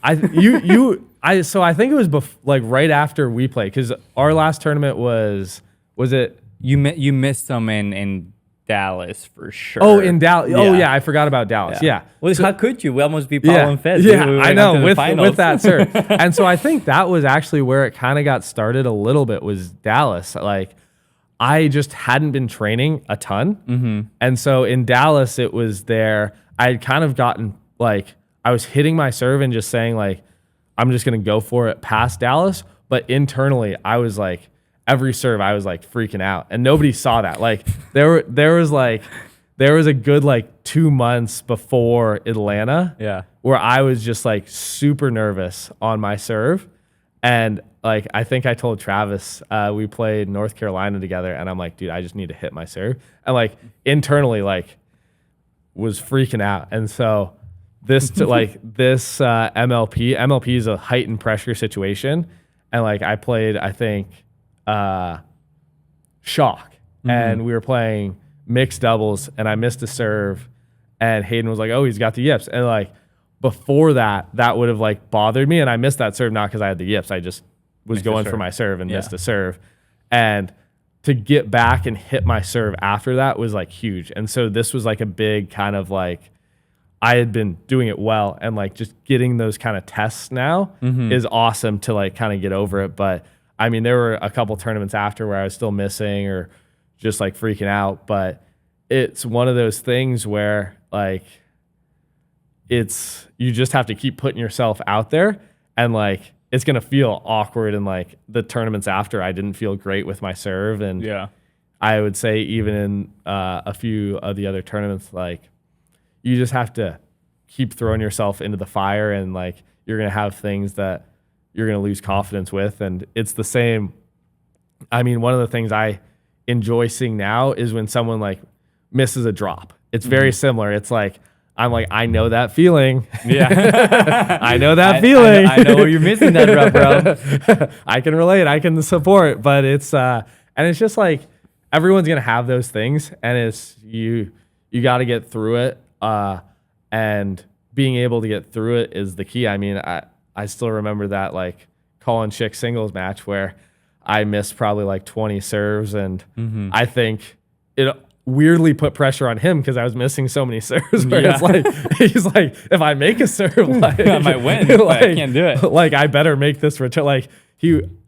I think it was like right after we played, because our last tournament was it?
You missed them in Dallas for sure.
Oh, in Dallas. Yeah. Oh yeah, I forgot about Dallas. Yeah.
Well, how could you? We almost beat Paul and Fez.
Yeah, I know, with that, sir. And so I think that was actually where it kind of got started a little bit, was Dallas. Like, I just hadn't been training a ton. And so in Dallas, it was there. I had kind of gotten like, I was hitting my serve and just saying like, I'm just going to go for it past Dallas. But internally, I was like, every serve, I was like freaking out, and nobody saw that. Like there was a good like 2 months before Atlanta, where I was just like super nervous on my serve. And like, I think I told Travis, we played North Carolina together, and I'm like, dude, I just need to hit my serve. And like internally, like, was freaking out. And so this MLP is a heightened pressure situation. And like, I played, I think, shock, and we were playing mixed doubles, and I missed a serve, and Hayden was like, oh, he's got the Yips. And like, before that would have like bothered me, and I missed that serve, not because I had the Yips, I just was going for my serve and missed a serve. And to get back and hit my serve after that was like huge. And so this was like a big kind of like, I had been doing it well, and like just getting those kind of tests now is awesome to like kind of get over it. But I mean, there were a couple tournaments after where I was still missing or just like freaking out. But it's one of those things where like, you just have to keep putting yourself out there, and like, it's going to feel awkward. And like the tournaments after, I didn't feel great with my serve. And I would say even in a few of the other tournaments, like, you just have to keep throwing yourself into the fire, and like, you're going to have things that you're going to lose confidence with. And it's the same. I mean, one of the things I enjoy seeing now is when someone like misses a drop. It's very similar. It's like, I'm like, I know that feeling.
Yeah.
I know that feeling.
I know where you're missing that drop, bro.
I can relate. I can support. But it's and it's just like everyone's gonna have those things, and it's you got to get through it. And being able to get through it is the key. I mean, I still remember that like Colin Schick singles match where I missed probably like 20 serves, and I think it weirdly put pressure on him because I was missing so many serves. Where it's like he's like, if I make a serve, like,
I might win.
Like,
I can't do it.
Like I better make this return. Like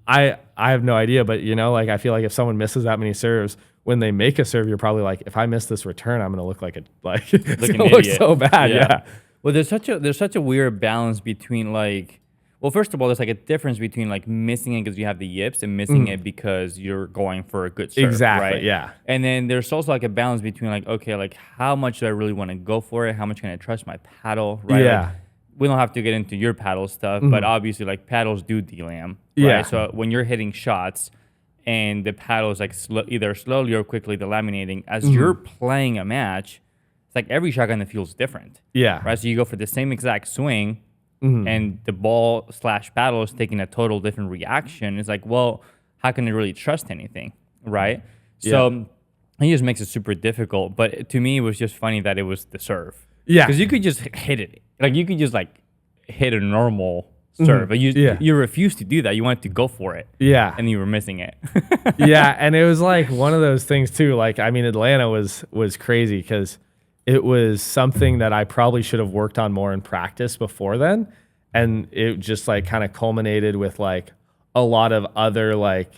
I have no idea, but you know, like I feel like if someone misses that many serves, when they make a serve, you're probably like, if I miss this return, I'm gonna look like it's gonna look so bad. Yeah.
Well, there's such a weird balance between like, well, first of all, there's like a difference between like missing it because you have the yips and missing it because you're going for a good serve.
Exactly.
Right?
Yeah.
And then there's also like a balance between like, okay, like how much do I really want to go for it? How much can I trust my paddle? Right.
Yeah.
Like, we don't have to get into your paddle stuff, but obviously like paddles do delam. Right?
Yeah.
So when you're hitting shots and the paddle is like either slowly or quickly delaminating, as you're playing a match, it's like every shot kind of feels different.
Yeah.
Right. So you go for the same exact swing, and the ball / paddle is taking a total different reaction. It's like, well, how can I really trust anything? Right. So it just makes it super difficult. But to me, it was just funny that it was the serve.
Yeah.
Because you could just hit it. Like you could just like hit a normal serve. But you refused to do that. You wanted to go for it.
Yeah.
And you were missing it.
Yeah. And it was like one of those things too. Like, I mean, Atlanta was crazy because it was something that I probably should have worked on more in practice before then. And it just like kind of culminated with like a lot of other like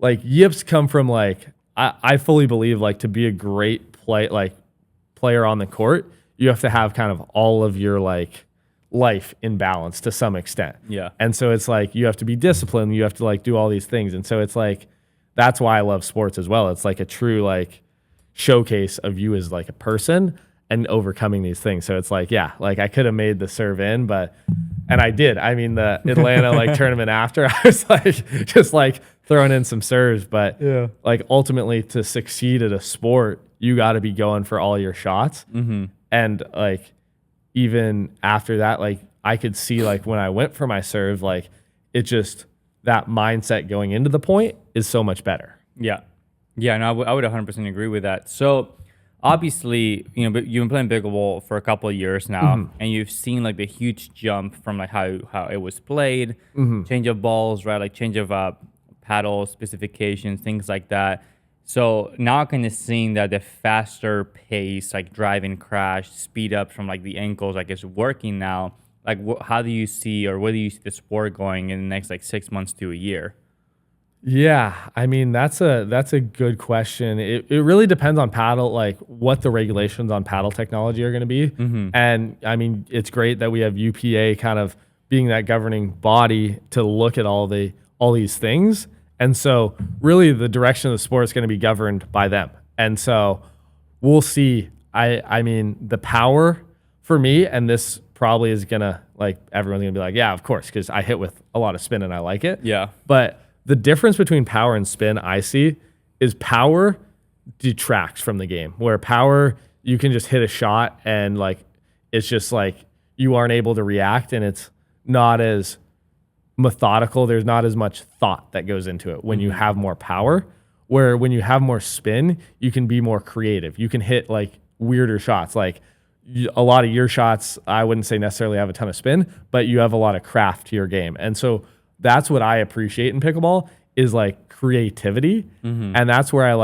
yips come from like, I fully believe like to be a great player on the court, you have to have kind of all of your like life in balance to some extent.
Yeah.
And so it's like, you have to be disciplined. You have to like do all these things. And so it's like, that's why I love sports as well. It's like a true like showcase of you as like a person and overcoming these things. So it's like, yeah, like I could have made the serve in, and I did. I mean, the Atlanta like tournament after, I was like, just like throwing in some serves, but like ultimately to succeed at a sport, you got to be going for all your shots. And like, even after that, like I could see like when I went for my serve, like it just, that mindset going into the point is so much better.
Yeah. Yeah, no, I would 100% agree with that. So, obviously, you know, you've been playing pickleball for a couple of years now, and you've seen like the huge jump from like how it was played, change of balls, right? Like change of paddle specifications, things like that. So now kind of seeing that the faster pace, like drive and crash, speed up from like the ankles, like is working now. Like, how do you see, or where do you see the sport going in the next like 6 months to a year?
Yeah, I mean, that's a good question. It really depends on paddle, like what the regulations on paddle technology are going to be. And I mean, it's great that we have UPA kind of being that governing body to look at all these things. And so really the direction of the sport is going to be governed by them. And so we'll see. I mean, the power for me, and this probably is going to, like, everyone's going to be like, yeah, of course, because I hit with a lot of spin and I like it.
Yeah.
But the difference between power and spin I see is power detracts from the game, where power, you can just hit a shot and like, it's just like you aren't able to react, and it's not as methodical. There's not as much thought that goes into it when you have more power, where when you have more spin, you can be more creative. You can hit like weirder shots. Like a lot of your shots, I wouldn't say necessarily have a ton of spin, but you have a lot of craft to your game. And so that's what I appreciate in pickleball is like creativity. And that's where I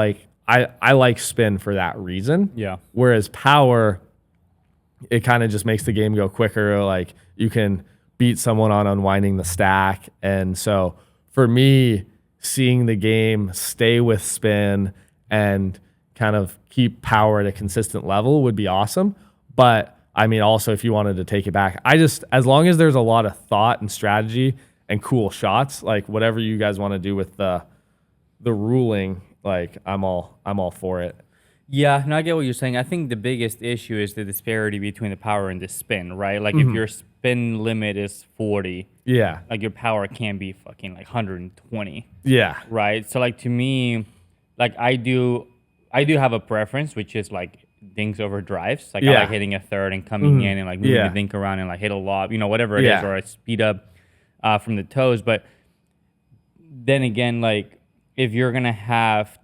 like spin for that reason.
Yeah.
Whereas power, it kind of just makes the game go quicker. Like you can beat someone on unwinding the stack. And so for me, seeing the game stay with spin and kind of keep power at a consistent level would be awesome. But I mean, also if you wanted to take it back, as long as there's a lot of thought and strategy and cool shots, like whatever you guys want to do with the ruling, like I'm all for it.
Yeah, no, I get what you're saying. I think the biggest issue is the disparity between the power and the spin, right? Like if your spin limit is 40,
Yeah.
like your power can be fucking like 120,
Yeah.
right? So like to me, like I do have a preference, which is like dinks over drives. Like I
Yeah.
like hitting a third and coming in and like moving
Yeah.
the dink around and like hit a lob, whatever it is,
Yeah.
or I speed up from the toes. But then again, like if you're gonna have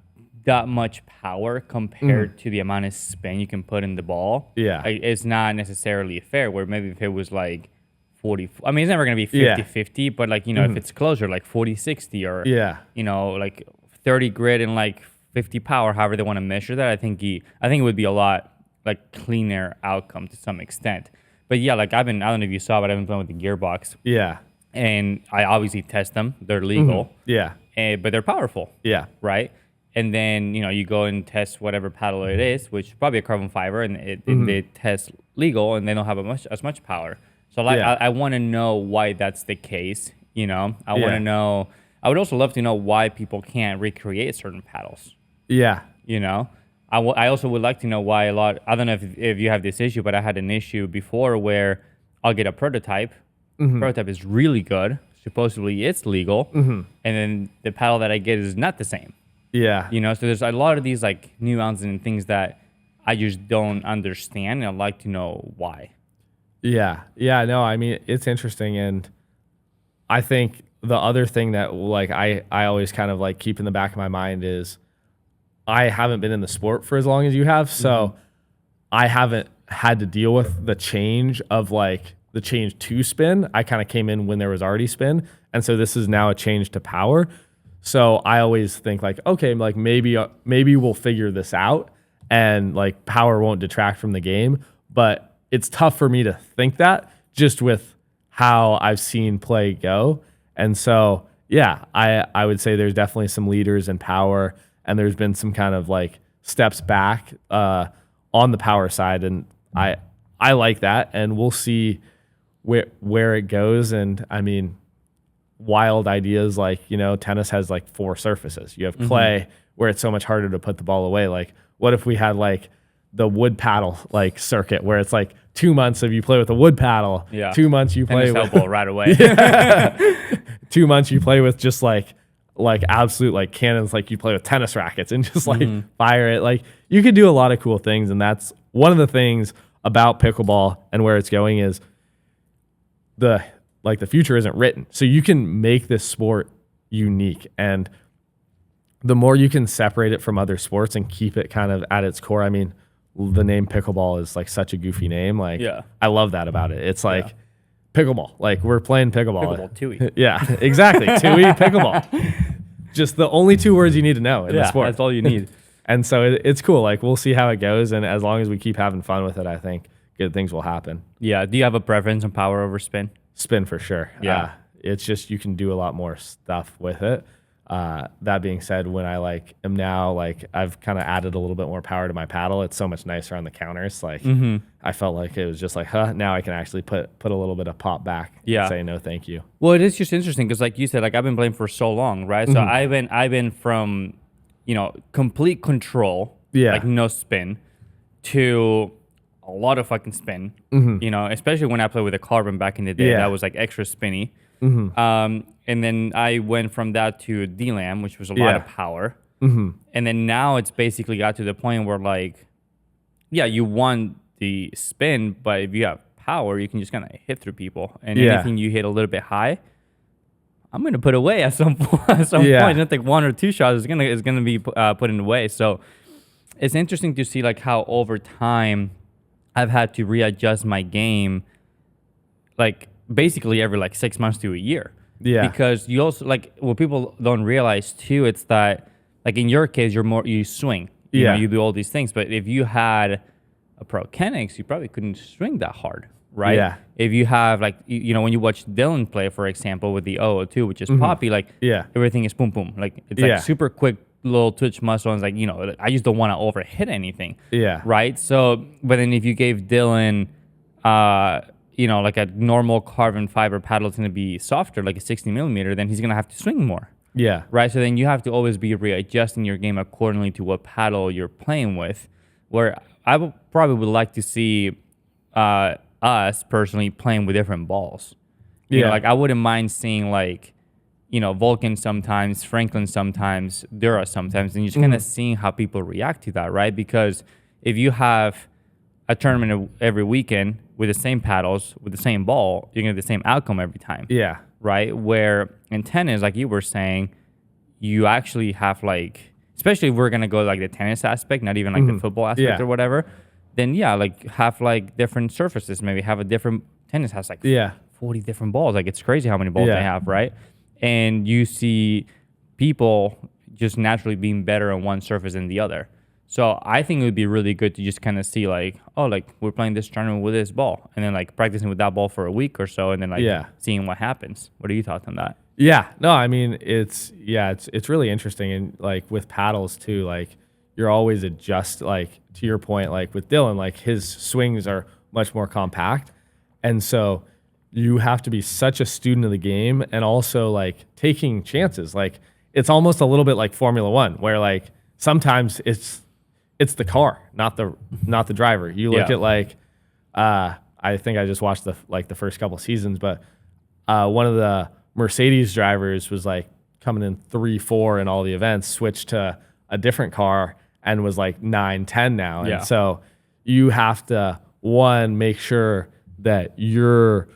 that much power compared to the amount of spin you can put in the ball,
Yeah.
like, it's not necessarily fair. Where maybe if it was like 40, I mean, it's never gonna be
Yeah.
50-50, but like if it's closer, like 40-60 or
Yeah.
like 30 grit and like 50 power, however they want to measure that, I think it would be a lot like cleaner outcome to some extent. But yeah, like I don't know if you saw, but I've been playing with the gearbox,
Yeah.
and I obviously test them. They're legal,
Yeah.
but they're powerful,
Yeah.
right? And then you go and test whatever paddle it is, which is probably a carbon fiber, and they test legal, and they don't have as much power. So like
Yeah.
I want to know why that's the case. I want
Yeah.
to know. I would also love to know why people can't recreate certain paddles.
Yeah.
I also would like to know why I don't know if you have this issue, but I had an issue before where I'll get a prototype. Prototype is really good. Supposedly it's legal. And then the paddle that I get is not the same.
Yeah.
So there's a lot of these like nuances and things that I just don't understand, and I'd like to know why.
Yeah. Yeah. No, I mean, it's interesting. And I think the other thing that like I always kind of like keep in the back of my mind is I haven't been in the sport for as long as you have. So I haven't had to deal with the change of like the change to spin. I kind of came in when there was already spin. And so this is now a change to power. So I always think like, okay, like maybe we'll figure this out and like power won't detract from the game. But it's tough for me to think that just with how I've seen play go. And so, yeah, I would say there's definitely some leaders in power, and there's been some kind of like steps back on the power side. And I like that, and we'll see where it goes. And I mean, wild ideas like, tennis has like 4 surfaces. You have clay where it's so much harder to put the ball away. Like, what if we had like the wood paddle like circuit where it's like 2 months if you play with a wood paddle, 2 months you play with
ball right away.
2 months you play with just like absolute like cannons, like you play with tennis rackets and just like fire it. Like you could do a lot of cool things, and that's one of the things about pickleball and where it's going is the future isn't written. So you can make this sport unique, and the more you can separate it from other sports and keep it kind of at its core. I mean, the name pickleball is like such a goofy name. Like, I love that about it. It's like pickleball. Like we're playing pickleball.
Pickleball, Twoey.
Yeah, exactly. Twoey, pickleball. Just the only 2 words you need to know in the sport.
That's all you need.
And so it's cool. Like we'll see how it goes, and as long as we keep having fun with it, I think good things will happen.
Yeah. Do you have a preference on power over spin?
Spin for sure.
Yeah.
It's just you can do a lot more stuff with it. That being said, when I am now I've kind of added a little bit more power to my paddle. It's so much nicer on the counters. I felt like it was just like, now I can actually put a little bit of pop back. And say no, thank you.
Well, it is just interesting because, like you said, like I've been playing for so long, right? So I've been from, complete control, like no spin, to a lot of fucking spin. Especially when I played with a carbon back in the day, that was like extra spinny. And then I went from that to D-Lam, which was a lot of power. And then now it's basically got to the point where you want the spin, but if you have power, you can just kind of hit through people. And anything you hit a little bit high, I'm gonna put away at some point. It's gonna take 1 or 2 shots. It's gonna be put in away. So it's interesting to see how over time I've had to readjust my game, basically every 6 months to a year.
Yeah.
Because you also what people don't realize too, it's that in your case you swing. You do all these things. But if you had a Pro Kenix, you probably couldn't swing that hard, right?
Yeah.
If you have when you watch Dylan play, for example, with the 002, which is Poppy, everything is boom boom. It's super quick little twitch muscle, and I just don't want to overhit anything.
Yeah.
Right? So but then if you gave Dylan a normal carbon fiber paddle is going to be softer, like a 60 millimeter, then he's going to have to swing more.
Yeah.
Right. So then you have to always be readjusting your game accordingly to what paddle you're playing with. where I probably would like to see us personally playing with different balls. You know, like I wouldn't mind seeing like, you know, Vulcan sometimes, Franklin sometimes, Dura sometimes, and you're just kind of seeing how people react to that, right? Because if you have a tournament every weekend with the same paddles, with the same ball, you're going to get the same outcome every time.
Yeah.
Right? Where in tennis, like you were saying, you actually have like, especially if we're going to go like the tennis aspect, not even like the football aspect or whatever, then yeah, like have like different surfaces. Maybe have a different, tennis has like 40 different balls. Like it's crazy how many balls they have, right? And you see people just naturally being better on one surface than the other. So I think it would be really good to just kind of see like, oh, like we're playing this tournament with this ball, and then like practicing with that ball for a week or so, and then like seeing what happens. What are your thoughts on that?
Yeah, no, I mean it's really interesting, and like with paddles too, like you're always like to your point, like with Dylan, like his swings are much more compact, and so you have to be such a student of the game and also like taking chances. Like it's almost a little bit like Formula One, where like sometimes it's the car, not the driver. You look at like I think I just watched the first couple seasons, but one of the Mercedes drivers was like coming in 3-4 in all the events, switched to a different car and was like 9-10 now. And so you have to, one, make sure that your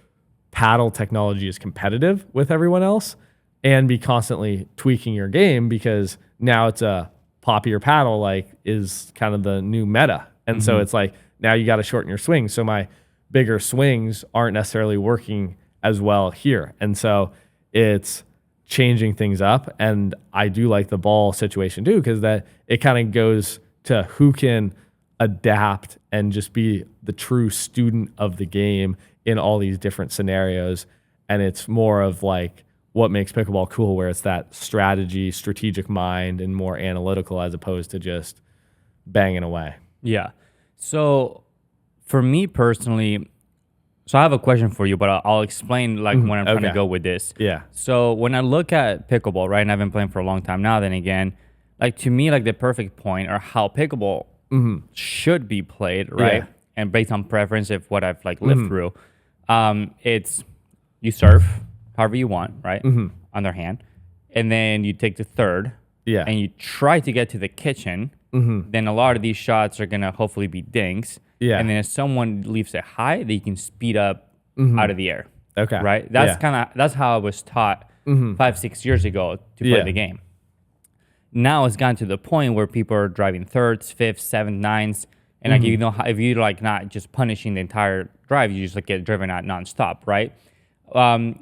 paddle technology is competitive with everyone else and be constantly tweaking your game, because now it's a poppier paddle like is kind of the new meta. And so it's like now you got to shorten your swings. So my bigger swings aren't necessarily working as well here. And so it's changing things up. And I do like the ball situation too, because that it kind of goes to who can adapt and just be the true student of the game in all these different scenarios. And it's more of like what makes pickleball cool, where it's that strategic mind and more analytical as opposed to just banging away.
Yeah. So for me personally, so I have a question for you, but I'll explain like when I'm trying to go with this.
Yeah.
So when I look at pickleball, right, and I've been playing for a long time now, then again, like to me, like the perfect point or how pickleball should be played, right? And based on preference of what I've like lived through, it's you serve however you want, right? On their hand. And then you take the third.
Yeah.
And you try to get to the kitchen. Then a lot of these shots are going to hopefully be dinks.
Yeah.
And then if someone leaves it high, they can speed up out of the air.
Okay.
Right? That's how I was taught 5-6 years ago to play the game. Now it's gotten to the point where people are driving thirds, fifths, seventh, nines. And like, you know, if you like not just punishing the entire drive, you just like get driven out nonstop, right?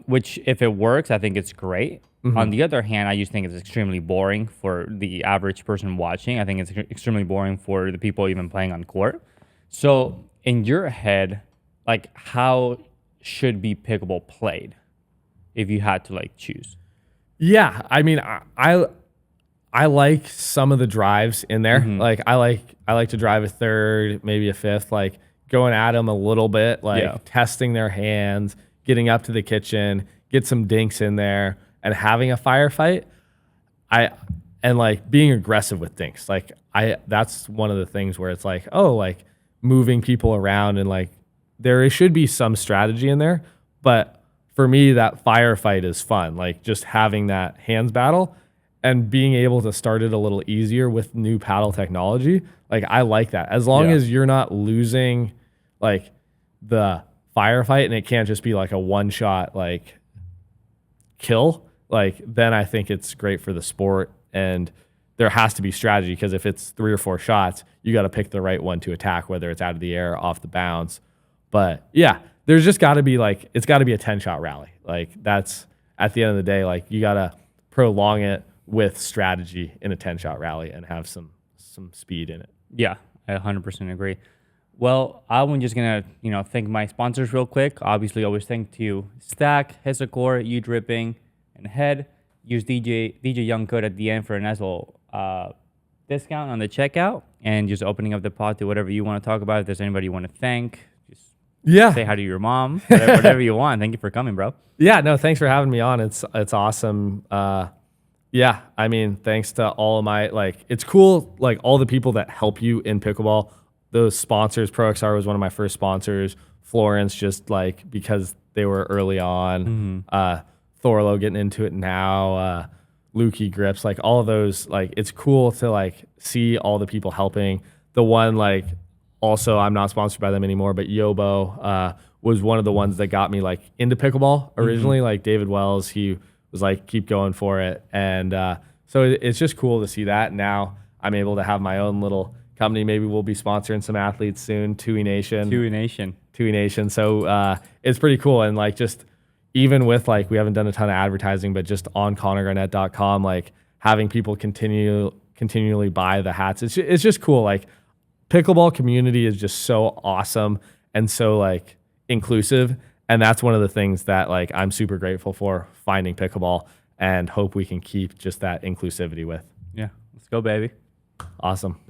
Which if it works, I think it's great. On the other hand, I just think it's extremely boring for the average person watching. I think it's extremely boring for the people even playing on court. So in your head, like how should be pickleball played if you had to like choose?
Yeah, I mean, I like some of the drives in there. Like I like to drive a third, maybe a fifth, like going at them a little bit, like testing their hands, getting up to the kitchen, get some dinks in there, and having a firefight. And like being aggressive with dinks. Like that's one of the things where it's like, oh, like moving people around, and like there should be some strategy in there. But for me, that firefight is fun. Like just having that hands battle and being able to start it a little easier with new paddle technology. Like I like that. As long as you're not losing like the firefight and it can't just be like a one shot like kill, like then I think it's great for the sport. And there has to be strategy, because if it's 3 or 4 shots, you got to pick the right one to attack, whether it's out of the air, off the bounce. But yeah, there's just got to be like, it's got to be a 10-shot rally. Like that's at the end of the day, like you got to prolong it with strategy in a 10-shot rally and have some speed in it.
Yeah, I 100% agree. Well, I'm just going to, thank my sponsors real quick. Obviously, always thank to Stack, Hesacor, U Dripping, and Head. Use DJ Young code at the end for a nice little discount on the checkout, and just opening up the pod to whatever you want to talk about. If there's anybody you want to thank, just say hi to your mom, whatever you want. Thank you for coming, bro.
Yeah, no, thanks for having me on. It's awesome. Yeah, I mean, thanks to all of my like, it's cool. Like all the people that help you in pickleball, those sponsors. ProXR was one of my first sponsors. Florence, just like because they were early on. Thorlo getting into it now. Lukey grips, like all of those. Like it's cool to like see all the people helping. The one like also I'm not sponsored by them anymore, but Yobo was one of the ones that got me like into pickleball originally. Like David Wells, he was like, keep going for it. And so it's just cool to see that. Now I'm able to have my own little company. Maybe we'll be sponsoring some athletes soon. Twoey Nation. Twoey Nation. So it's pretty cool. And like just even with like, we haven't done a ton of advertising, but just on ConnorGarnett.com, like having people continually buy the hats. It's just cool. Like pickleball community is just so awesome and so like inclusive. And that's one of the things that like I'm super grateful for finding pickleball and hope we can keep just that inclusivity with.
Yeah. Let's go, baby.
Awesome.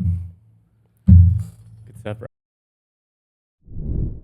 Good stuff, bro.